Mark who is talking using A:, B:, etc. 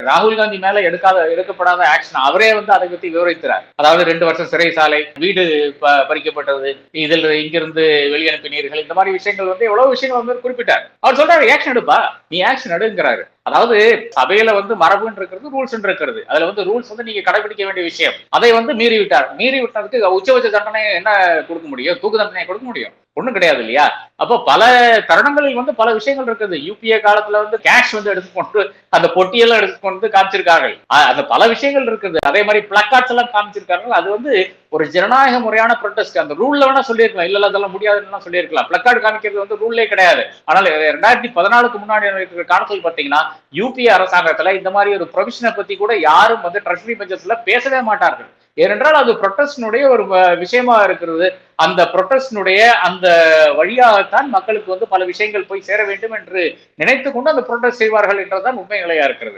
A: ராகுல் காந்தி மேல எடுக்கப்படாத ஆக்ஷன் அவரே வந்து அதை பத்தி விவரிக்கிறார். அதாவது 2 வருஷம் சிறைசாலை, வீடு பறிக்கப்பட்டது, இதில் இங்கிருந்து வெளியனுப்பினீர்கள், இந்த மாதிரி விஷயங்கள் வந்து எவ்வளவு விஷயங்கள் வந்து குறிப்பிட்டார். அவர் சொல்றாரு ஆக்ஷன் எடுப்பா, நீ ஆக்ஷன் எடுங்கிறாரு. அதாவது சபையில வந்து மரபுன்னு இருக்கிறது, ரூல்ஸ் இருக்கிறது. அதுல வந்து ரூல்ஸ் வந்து நீங்க கடைபிடிக்க வேண்டிய விஷயம். அதை வந்து மீறி விட்டார். மீறி விட்டதுக்கு உச்சபட்ச தண்டனை என்ன கொடுக்க முடியும்? தூக்கு தண்டனை கொடுக்க முடியும்? ஒண்ணும் கிடையாது இல்லையா? அப்போ பல தருணங்களில் வந்து பல விஷயங்கள் இருக்குது. யூபிஏ காலத்துல வந்து கேஷ் வந்து எடுத்துக்கொண்டு அந்த பொட்டியெல்லாம் எடுத்துக்கொண்டு காமிச்சிருக்கார்கள். அந்த பல விஷயங்கள் இருக்குது. அதே மாதிரி பிளக்கார்ட்ஸ் எல்லாம் காமிச்சிருக்கார்கள். அது வந்து ஒரு ஜனநாயக முறையான ப்ரொடெஸ்ட். அந்த ரூல்ல வேணா சொல்லியிருக்கலாம், இல்ல அதெல்லாம் முடியாதுன்னு சொல்லியிருக்கலாம். பிளக்கார்டு காமிக்கிறது வந்து ரூல்லே கிடையாது. ஆனால் 2014க்கு முன்னாடி இருக்கிற காலத்தில் பாத்தீங்கன்னா யூபிஏ அரசாங்கத்துல இந்த மாதிரி ஒரு ப்ரொவிஷனை பத்தி கூட யாரும் வந்து ட்ரெஷரி பட்ஜெட்ல பேசவே மாட்டார்கள். ஏனென்றால் அது ப்ரொட்டஸ்டினுடைய ஒரு விஷயமா இருக்கிறது. அந்த ப்ரொட்டஸ்டினுடைய அந்த வழியாகத்தான் மக்களுக்கு வந்து பல விஷயங்கள் போய் சேர வேண்டும் என்று நினைத்து கொண்டு அந்த ப்ரொட்டஸ்ட் செய்வார்கள் என்றுதான் உண்மை நிலையா இருக்கிறது.